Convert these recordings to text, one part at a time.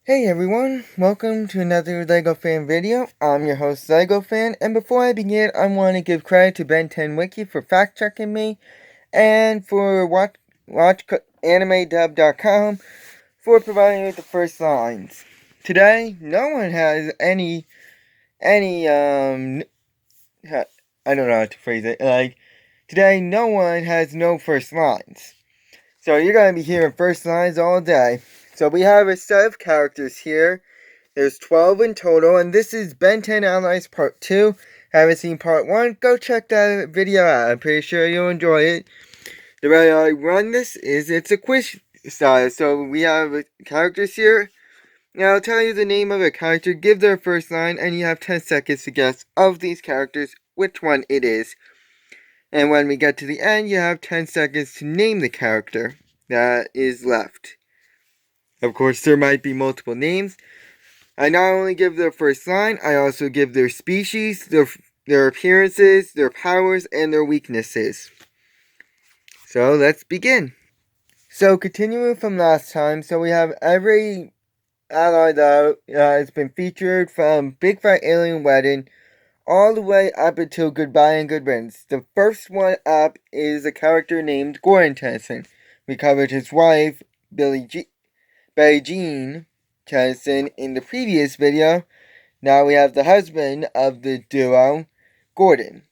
Hey everyone, welcome to another LEGO Fan video. I'm your host LEGO Fan, and before I begin, I want to give credit to Ben 10 Wiki for fact checking me, and for WatchAnimeDub.com for providing me with the first lines. Today, no one has any, I don't know how to phrase it, today no one has no first lines. So you're going to be hearing first lines all day. So we have a set of characters here. There's 12 in total, and this is Ben 10 Analyze Part 2. Haven't seen Part 1? Go check that video out. I'm pretty sure you'll enjoy it. The way I run this is it's a quiz style. So we have characters here. Now I'll tell you the name of a character, give their first line, and you have 10 seconds to guess of these characters which one it is. And when we get to the end, you have 10 seconds to name the character that is left. Of course, there might be multiple names. I not only give their first line, I also give their species, their appearances, their powers, and their weaknesses. So let's begin. So continuing from last time, so we have every ally that has been featured from Big Fat Alien Wedding all the way up until Goodbye and Good Riddance. The first one up is a character named Goren Tennyson. We covered his wife, Billie Jean Tennyson, in the previous video. Now we have the husband of the duo, Gordon,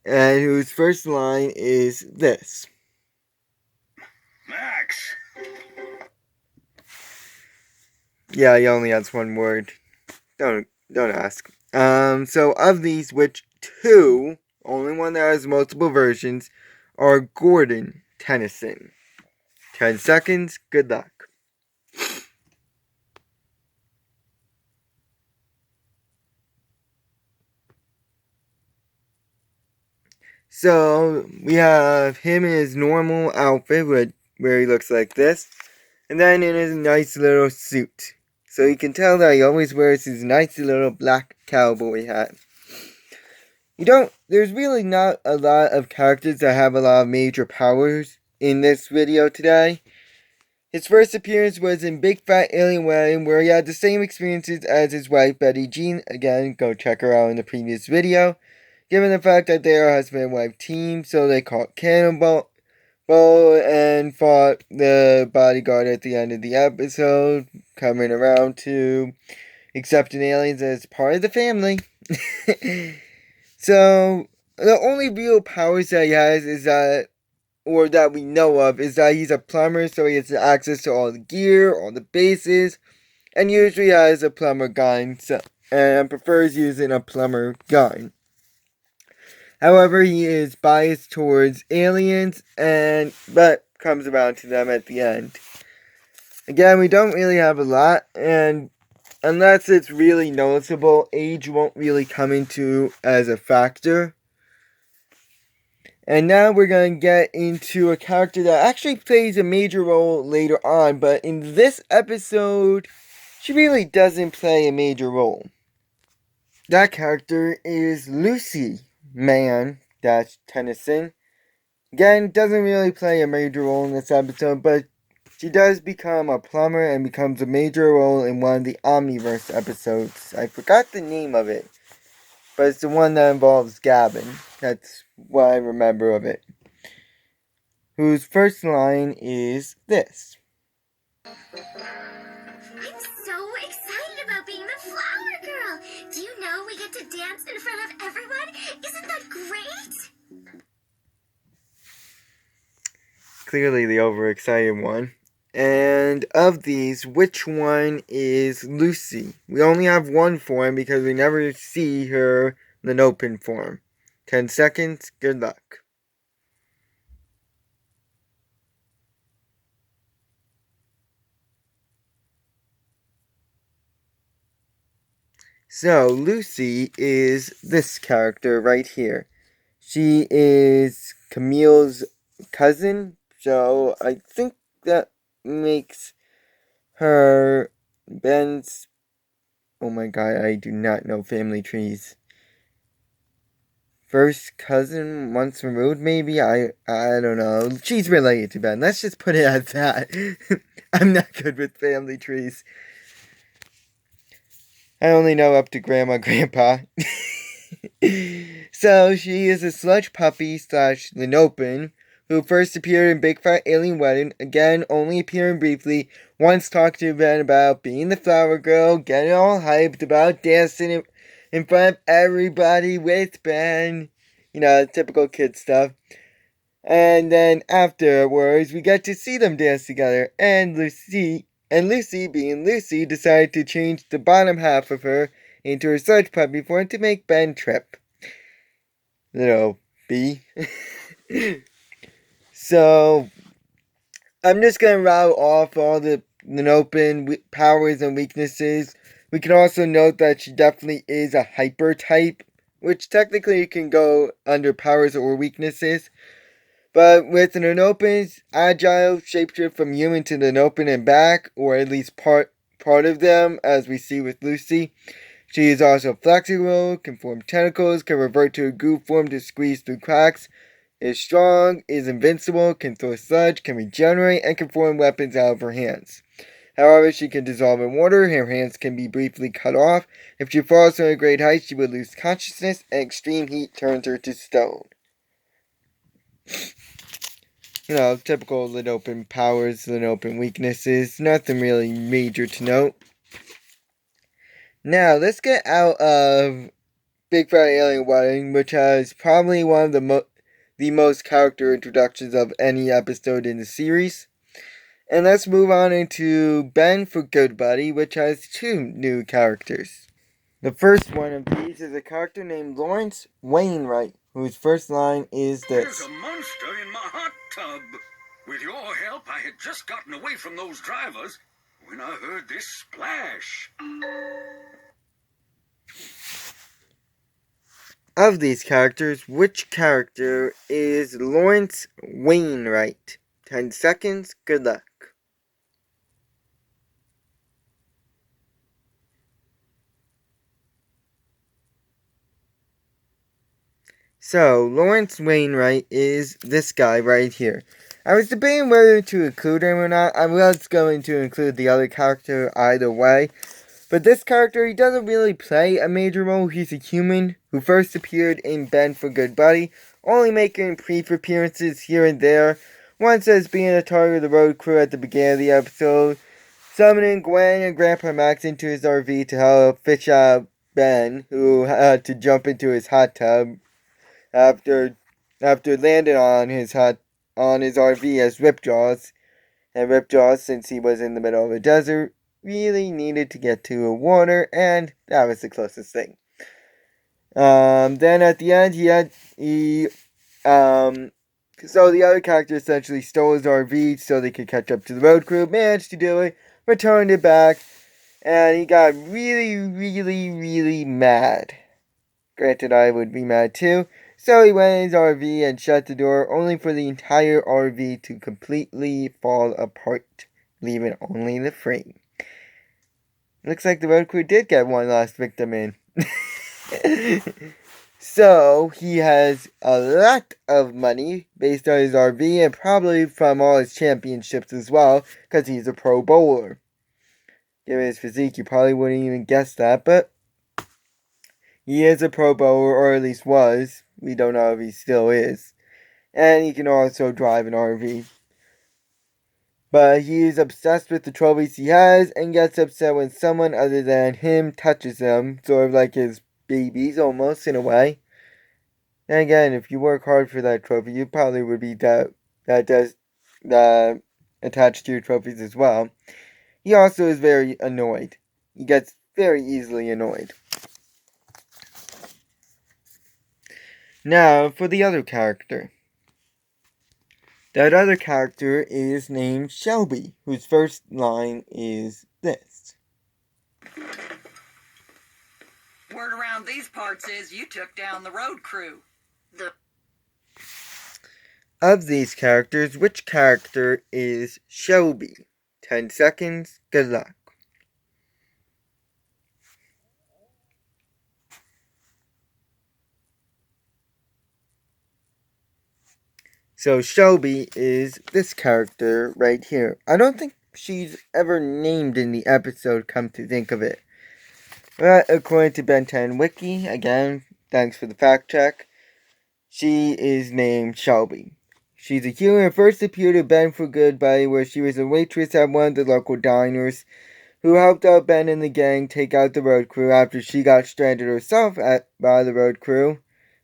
and whose first line is this. Max! Yeah, he only has one word. Don't ask. So of these, which two, only one that has multiple versions, are Goren Tennyson. 10 seconds, good luck. So, we have him in his normal outfit, where he looks like this, and then in his nice little suit. So you can tell that he always wears his nice little black cowboy hat. There's really not a lot of characters that have a lot of major powers in this video today. His first appearance was in Big Fat Alien Wedding, where he had the same experiences as his wife, Betty Jean. Again, go check her out in the previous video. Given the fact that they are a husband and wife team, so they caught Cannonball and fought the bodyguard at the end of the episode, coming around to accepting aliens as part of the family. So, the only real powers that he has is that, or that we know of, is that he's a plumber, so he has access to all the gear, all the bases, and usually has a plumber gun, and prefers using a plumber gun. However, he is biased towards aliens, but comes around to them at the end. Again, we don't really have a lot, and unless it's really noticeable, age won't really come into as a factor. And now we're going to get into a character that actually plays a major role later on, but in this episode, she really doesn't play a major role. That character is Lucy Tennyson. Again, doesn't really play a major role in this episode, but she does become a plumber and becomes a major role in one of the Omniverse episodes. I forgot the name of it, but it's the one that involves Gavin. That's what I remember of it. Whose first line is this. I'm so excited about being the flower girl! Do you know we get to dance in front of everyone? Isn't that great? Clearly the overexcited one. And of these, which one is Lucy? We only have one form because we never see her in an open form. 10 seconds, good luck. So, Lucy is this character right here. She is Camille's cousin, so I think that makes her Ben's... Oh my god, I do not know family trees. first cousin once removed, maybe? I don't know. She's related to Ben. Let's just put it at that. I'm not good with family trees. I only know up to Grandma, Grandpa. So, she is a sludge puppy / Linopin, who first appeared in Big Fat Alien Wedding, again only appearing briefly, once talked to Ben about being the flower girl, getting all hyped about dancing in front of everybody with Ben. You know, typical kid stuff. And then afterwards, we get to see them dance together, and Lucy, being Lucy, decided to change the bottom half of her into her sludge puppy form to make Ben trip. Little B. So, I'm just going to rattle off all the Linopen powers and weaknesses. We can also note that she definitely is a hyper type, which technically can go under powers or weaknesses. But with an Linopen's agile shapeshift from human to Linopen and back, or at least part of them, as we see with Lucy. She is also flexible, can form tentacles, can revert to a goo form to squeeze through cracks, is strong, is invincible, can throw sludge, can regenerate, and can form weapons out of her hands. However, she can dissolve in water, her hands can be briefly cut off. If she falls from a great height, she would lose consciousness, and extreme heat turns her to stone. You know, typical Linopen powers, Linopen weaknesses, nothing really major to note. Now, let's get out of Big Fat Alien Wedding, which has probably one of the most character introductions of any episode in the series. And let's move on into Ben for Good Buddy, which has 2 new characters. The first one of these is a character named Lawrence Wainwright, whose first line is this. There's a monster in my hot tub. With your help, I had just gotten away from those drivers when I heard this splash. Of these characters, which character is Lawrence Wainwright? 10 seconds, good luck. So, Lawrence Wainwright is this guy right here. I was debating whether to include him or not. I was going to include the other character either way. But this character, he doesn't really play a major role. He's a human who first appeared in Ben for Good Buddy, only making brief appearances here and there. Once as being a target of the road crew at the beginning of the episode, summoning Gwen and Grandpa Max into his RV to help fish out Ben, who had to jump into his hot tub after landing on his RV as Ripjaws. And Ripjaws, since he was in the middle of a desert, really needed to get to a water, and that was the closest thing. Then at the end, so the other character essentially stole his RV so they could catch up to the road crew, managed to do it, returned it back, and he got really, really, really mad. Granted, I would be mad too. So he went in his RV and shut the door, only for the entire RV to completely fall apart, leaving only the frame. Looks like the road crew did get one last victim in. So, he has a lot of money based on his RV and probably from all his championships as well, because he's a pro bowler. Given his physique, you probably wouldn't even guess that, but he is a pro bowler, or at least was. We don't know if he still is. And he can also drive an RV. But he is obsessed with the trophies he has and gets upset when someone other than him touches them, sort of like his babies almost in a way. And again, if you work hard for that trophy, you probably would be attached to your trophies as well. He also is very annoyed. He gets very easily annoyed. Now, for the other character. That other character is named Shelby, whose first line is this. Word around these parts is you took down the road crew. Of these characters, which character is Shelby? 10 seconds, good luck. So Shelby is this character right here. I don't think she's ever named in the episode, come to think of it. But according to Ben 10 Wiki, again, thanks for the fact check, she is named Shelby. She's a human who first appeared in Ben for Good Buddy, where she was a waitress at one of the local diners, who helped out Ben and the gang take out the road crew after she got stranded herself by the road crew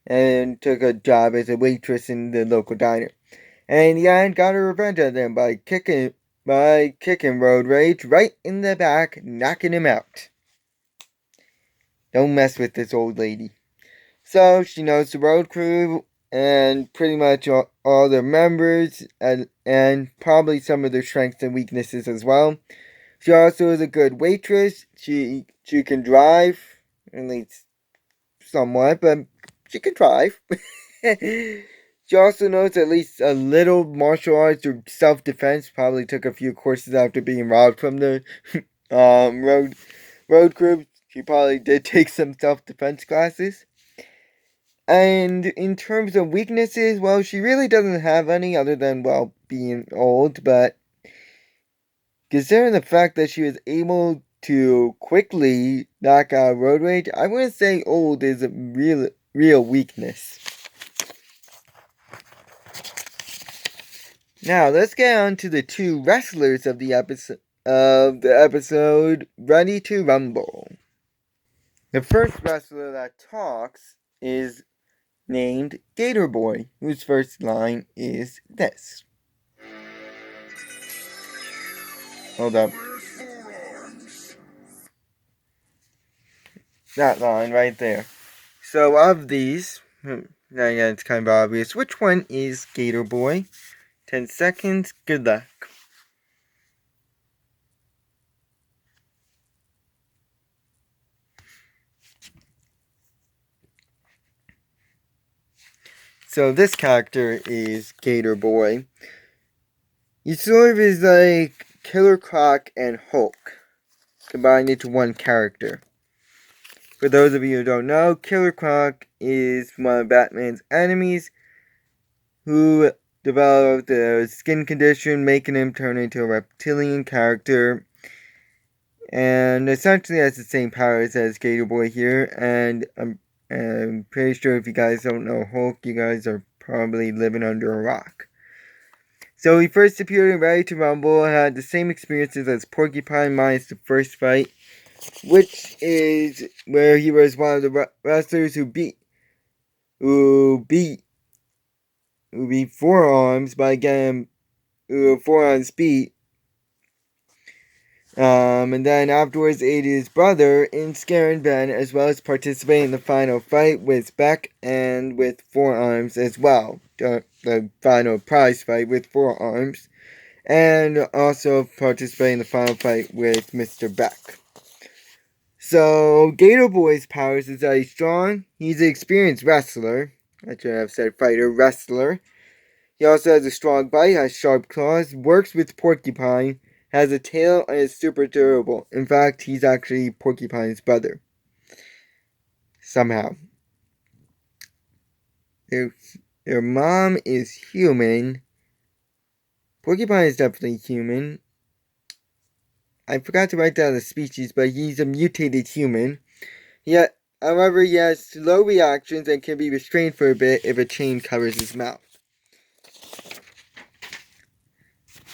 and took a job as a waitress in the local diner. And in the end, got her revenge on them by kicking Road Rage right in the back, knocking him out. Don't mess with this old lady. So she knows the road crew and pretty much all their members and probably some of their strengths and weaknesses as well. She also is a good waitress. She can drive, at least somewhat, but she can drive. She also knows at least a little martial arts or self-defense. Probably took a few courses after being robbed from the road crew. She probably did take some self-defense classes. And in terms of weaknesses, well, she really doesn't have any other than, well, being old, but considering the fact that she was able to quickly knock out road rage, I wouldn't say old is a real weakness. Now, let's get on to the two wrestlers of the episode Ready to Rumble. The first wrestler that talks is named Gator Boy, whose first line is this. Hold up. That line right there. So of these, now yeah, it's kind of obvious. Which one is Gator Boy? 10 seconds, good luck. So this character is Gator Boy. He sort of is like Killer Croc and Hulk combined into one character. For those of you who don't know, Killer Croc is one of Batman's enemies who developed a skin condition, making him turn into a reptilian character. And essentially has the same powers as Gator Boy here. And I'm pretty sure if you guys don't know Hulk, you guys are probably living under a rock. So he first appeared in Ready to Rumble and had the same experiences as Porcupine minus the first fight, which is where he was one of the wrestlers who beat Forearms by getting Forearms beat. And then afterwards aided his brother in scaring Ben, as well as participating in the final fight with Beck and with Forearms as well. The final prize fight with Forearms. And also participating in the final fight with Mr. Beck. So, Gator Boy's powers is that he's strong. He's an experienced wrestler. I should have said fighter, wrestler. He also has a strong bite, has sharp claws, works with Porcupine, has a tail, and is super durable. In fact, he's actually Porcupine's brother. Somehow. Their mom is human. Porcupine is definitely human. I forgot to write down the species, but he's a mutated human. However, he has slow reactions and can be restrained for a bit if a chain covers his mouth.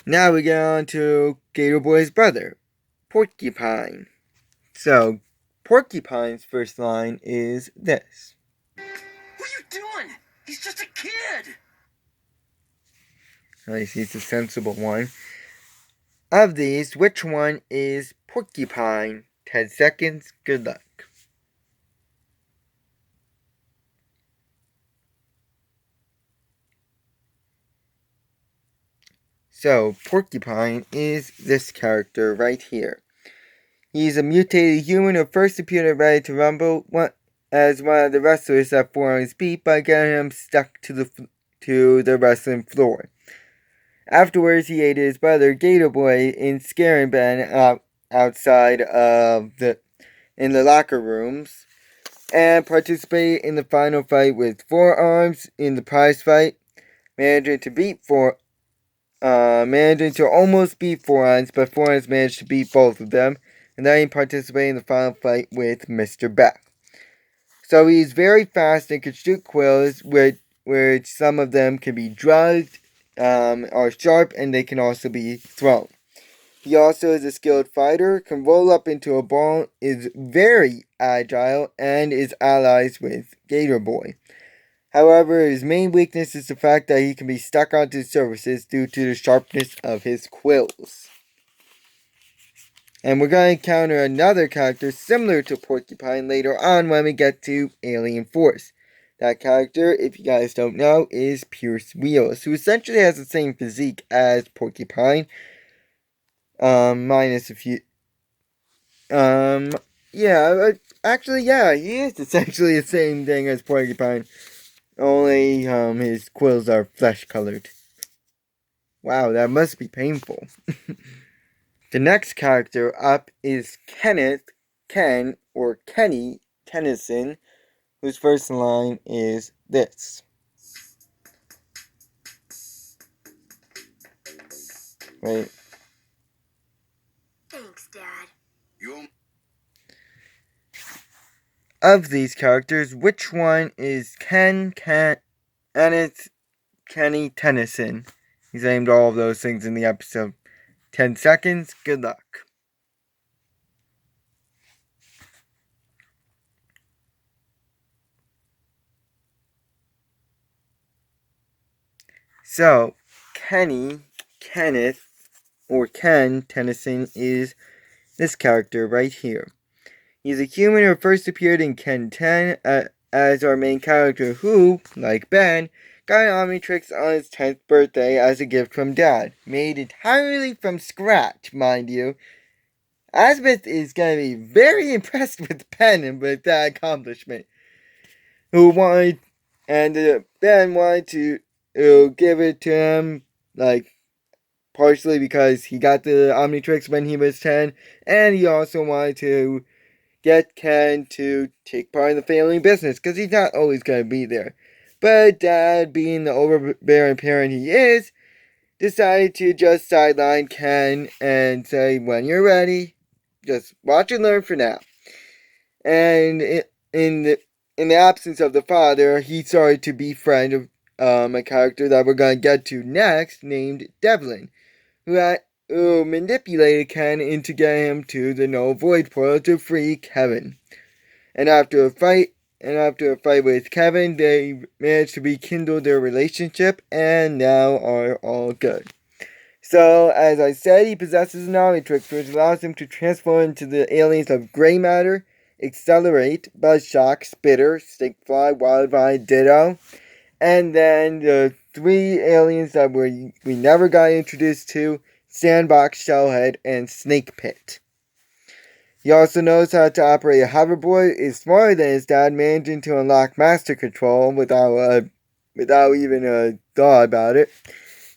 Now we get on to Gator Boy's brother, Porcupine. So, Porcupine's first line is this. What are you doing? He's just a kid. At least he's a sensible one. Of these, which one is Porcupine? 10 seconds, good luck. So, Porcupine is this character right here. He's a mutated human who first appeared in Ready to Rumble as one of the wrestlers that Forearms beat by getting him stuck to the wrestling floor. Afterwards, he aided his brother Gator Boy in scaring Ben outside in the locker rooms, and participated in the final fight with Forearms in the prize fight. managing to almost beat Forons, but Forons managed to beat both of them, and then he participated in the final fight with Mr. Beck. So he's very fast and can shoot quills, which some of them can be drugged, are sharp, and they can also be thrown. He also is a skilled fighter, can roll up into a ball, is very agile, and is allies with Gator Boy. However, his main weakness is the fact that he can be stuck onto surfaces due to the sharpness of his quills. And we're going to encounter another character similar to Porcupine later on when we get to Alien Force. That character, if you guys don't know, is Pierce Wheels, who essentially has the same physique as Porcupine. Minus a few... actually, yeah, he is essentially the same thing as Porcupine. Only, his quills are flesh-colored. Wow, that must be painful. The next character up is Kenny Tennyson, whose first line is this. Wait. Thanks, Dad. Of these characters, which one is and it's Kenny Tennyson. He's named all of those things in the episode. 10 seconds, good luck. So, Ken Tennyson is this character right here. He's a human who first appeared in Ken 10 as our main character who, like Ben, got an Omnitrix on his 10th birthday as a gift from Dad. Made entirely from scratch, mind you. Asmith is going to be very impressed with Ben and with that accomplishment. Ben wanted to give it to him, partially because he got the Omnitrix when he was 10, and he also wanted to get Ken to take part in the family business, because he's not always going to be there. But Dad, being the overbearing parent he is, decided to just sideline Ken and say, when you're ready, just watch and learn for now. And in the absence of the father, he started to befriend a character that we're going to get to next, named Devlin, who manipulated Ken into getting him to the No Void portal to free Kevin. And after a fight with Kevin, they managed to rekindle their relationship and now are all good. So, as I said, he possesses an Omnitrix, which allows him to transform into the aliens of Gray Matter, Accelerate, Buzzshock, Spitter, Stinkfly, Wildvine, Ditto, and then the 3 aliens that we never got introduced to, Sandbox, Shellhead, and Snake Pit. He also knows how to operate a hoverboard, is smarter than his dad, managing to unlock Master Control without even a thought about it.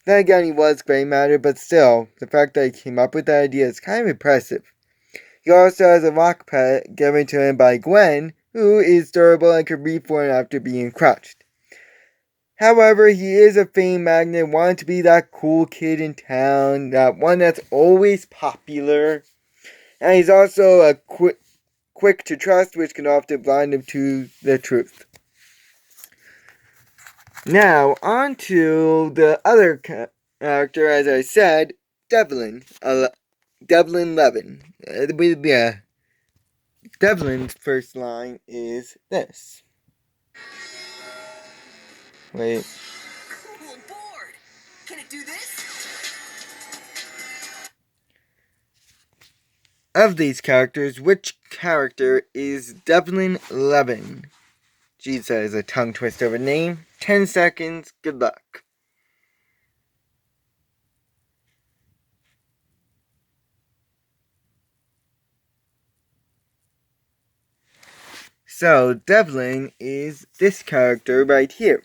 Then again, he was Gray Matter, but still, the fact that he came up with that idea is kind of impressive. He also has a rock pet given to him by Gwen, who is durable and can reform after being crushed. However, he is a fame magnet, wanting to be that cool kid in town, that one that's always popular. And he's also quick to trust, which can often blind him to the truth. Now, on to the other character, as I said, Devlin. Devlin Levin. Devlin's first line is this. Wait. Cool board. Can it do this? Of these characters, which character is Devlin Levin? Geez, that is a tongue twister of a name. 10 seconds, good luck. So, Devlin is this character right here.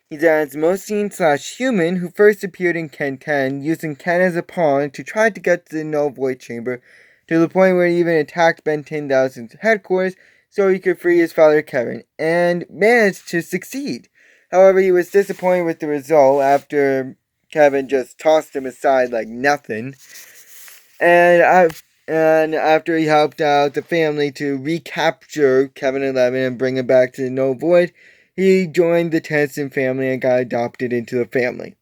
He's an Asmosian/human who first appeared in Ken 10, using Ken as a pawn to try to get to the No Void Chamber, to the point where he even attacked Ben 10,000's headquarters so he could free his father Kevin, and managed to succeed. However, he was disappointed with the result after Kevin just tossed him aside like nothing. And after he helped out the family to recapture Kevin 11 and bring him back to the No Void, he joined the Tennyson family and got adopted into the family.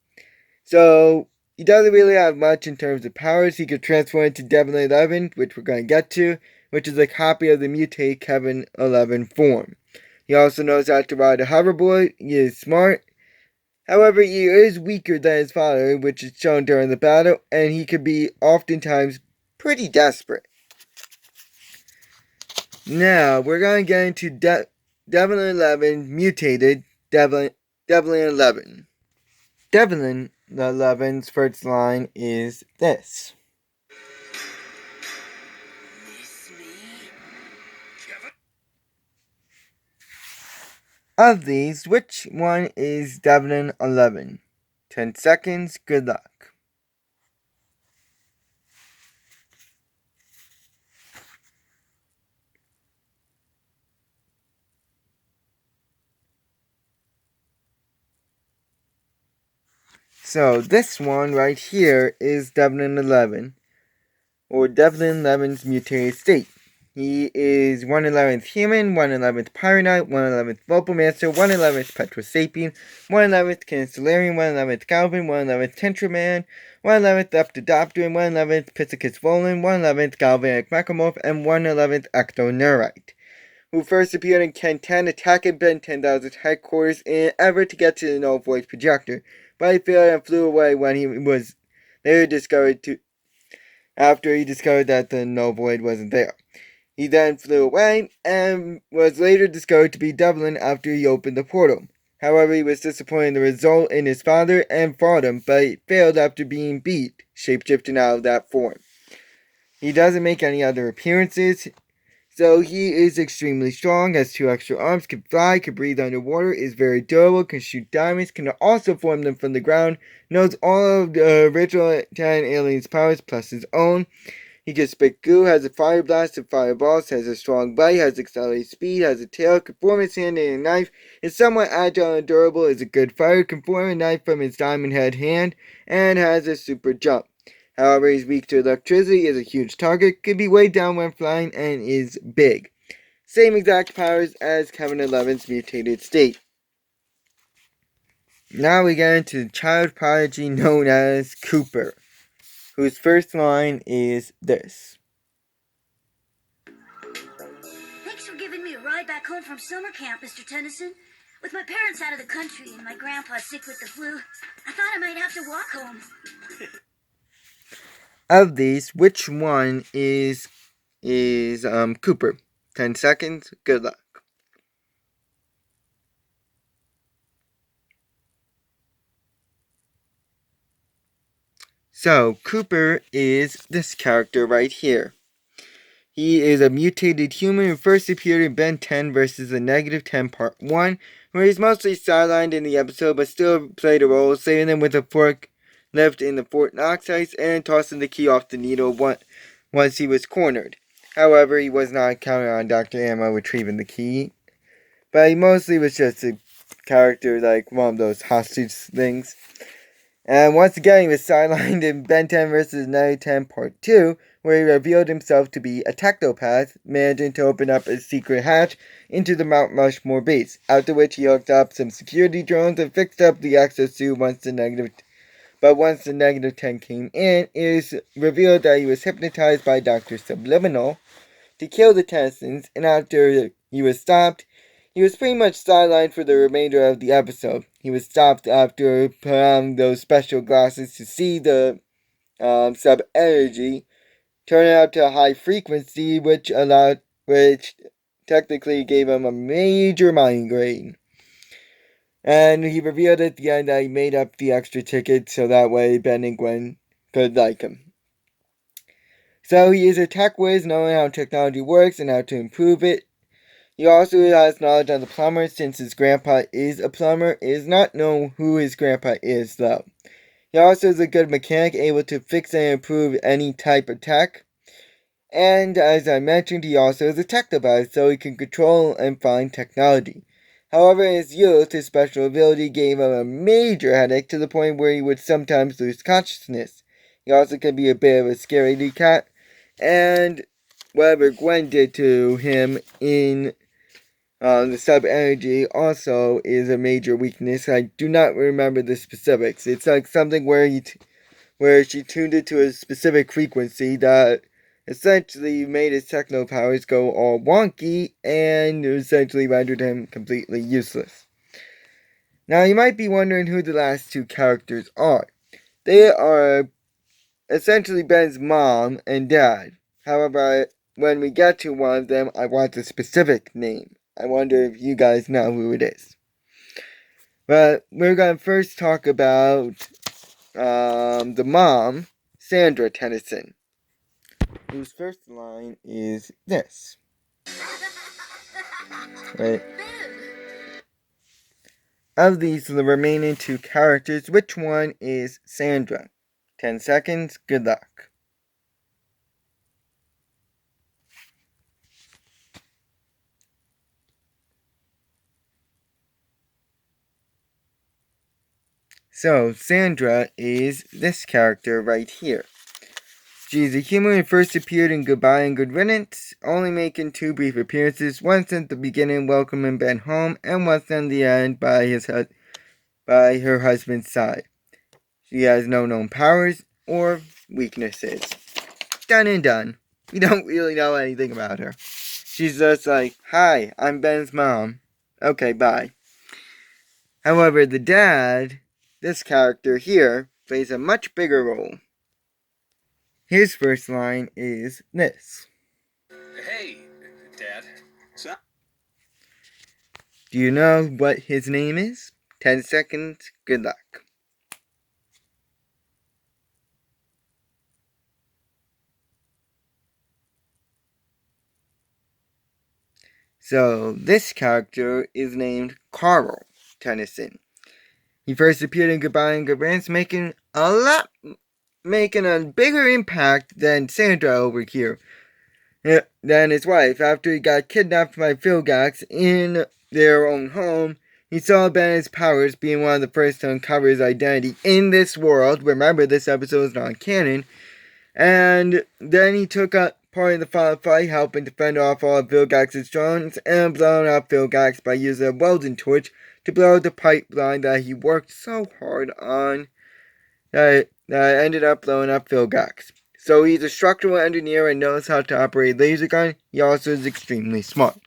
So he doesn't really have much in terms of powers. He could transform into Devlin 11, which we're going to get to, which is a copy of the mutated Kevin 11 form. He also knows how to ride a hoverboard. He is smart. However, he is weaker than his father, which is shown during the battle, and he could be oftentimes pretty desperate. Now, we're going to get into Devlin 11 mutated Devlin 11. Devlin 11's first line is this. Miss me? Kevin? Of these, which one is Devlin 11? 10 seconds, good luck. So this one right here is Devlin 11, or Devlin 11's mutated state. He is 1/11th human, 1/11th Pyronite, 1/11th Vulpamaster, 1/11th Petrosapien, 1/11th Cancellarian, 1/11th Galvin, 1/11th Tentraman, 1/11th Leptodopteran, 1/11th Piscicus Volan, 1/11th Galvanic Mechamorph, and 1/11th Ectoneurite, who first appeared in Ken 10 attacking Ben 10,000's headquarters in an effort to get to the No Void projector, but he failed and flew away when he was later discovered after he discovered that the No Void wasn't there. He then flew away and was later discovered to be Devlin after he opened the portal. However, he was disappointed in the result in his father and fought him, but he failed after being beat, shapeshifting out of that form. He doesn't make any other appearances, so he is extremely strong, has 2 extra arms, can fly, can breathe underwater, is very durable, can shoot diamonds, can also form them from the ground, knows all of the original 10 aliens' powers plus his own. He can spit goo, has a fire blast and fireballs, has a strong bite, has accelerated speed, has a tail, can form his hand in a knife, is somewhat agile and durable, is a good fighter, can form a knife from his diamond head hand, and has a super jump. However, he's weak to electricity, is a huge target, can be weighed down when flying, and is big. Same exact powers as Kevin 11's mutated state. Now we get into the child prodigy known as Cooper, whose first line is this. Thanks for giving me a ride back home from summer camp, Mr. Tennyson. With my parents out of the country and my grandpa sick with the flu, I thought I might have to walk home. Of these, which one is Cooper? 10 seconds, good luck. So, Cooper is this character right here. He is a mutated human who first appeared in Ben 10 versus the Negative 10 Part 1, where he's mostly sidelined in the episode but still played a role, saving them with a forklift in the Fort Knox heist and tossing the key off the needle once he was cornered. However, he was not counting on Dr. Ammo retrieving the key, but he mostly was just a character like one of those hostage things. And once again, he was sidelined in Ben 10 vs. Negative 10 Part 2, where he revealed himself to be a technopath, managing to open up a secret hatch into the Mount Rushmore base, after which he hooked up some security drones and fixed up the exosuit once the Negative 10 came in. It is revealed that he was hypnotized by Dr. Subliminal to kill the Tennysons, and after he was stopped, he was pretty much sidelined for the remainder of the episode. He was stopped after putting on those special glasses to see the sub-energy, turning out to a high frequency, which technically gave him a major migraine. And he revealed at the end that he made up the extra ticket so that way Ben and Gwen could like him. So he is a tech whiz, knowing how technology works and how to improve it. He also has knowledge on the plumber, since his grandpa is a plumber. It is not known who his grandpa is, though. He also is a good mechanic, able to fix and improve any type of tech. And as I mentioned, he also is a technopath, so he can control and find technology. However, in his youth, his special ability gave him a major headache to the point where he would sometimes lose consciousness. He also could be a bit of a scaredy cat, and whatever Gwen did to him in the sub-energy also is a major weakness. I do not remember the specifics. It's like something where she tuned it to a specific frequency that essentially made his techno powers go all wonky and essentially rendered him completely useless. Now, you might be wondering who the last two characters are. They are essentially Ben's mom and dad. However, when we get to one of them, I want a specific name. I wonder if you guys know who it is. But we're going to first talk about the mom, Sandra Tennyson, whose first line is this. Right. Of these, the remaining two characters, which one is Sandra? 10 seconds, good luck. So, Sandra is this character right here. She's a human who first appeared in Goodbye and Good Riddance, only making two brief appearances, once at the beginning welcoming Ben home, and once in the end by her husband's side. She has no known powers or weaknesses. Done and done. We don't really know anything about her. She's just like, hi, I'm Ben's mom. Okay, bye. However, the dad, this character here, plays a much bigger role. His first line is this. Hey, Dad. Do you know what his name is? 10 seconds, good luck. So, this character is named Carl Tennyson. He first appeared in Goodbye and Good Riddance, making a bigger impact than Sandra over here, than his wife. After he got kidnapped by Vilgax in their own home, he saw Ben's powers, being one of the first to uncover his identity in this world. Remember, this episode is not canon. And then he took up part in the final fight, helping to fend off all of Vilgax's drones, and blowing up Vilgax by using a welding torch to blow the pipeline that he worked so hard on, that ended up blowing up Vilgax. So he's a structural engineer and knows how to operate a laser gun. He also is extremely smart.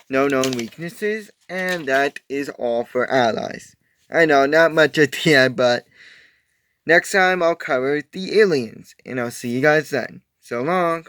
No known weaknesses, and that is all for allies. I know, not much at the end, but next time I'll cover the aliens, and I'll see you guys then. So long.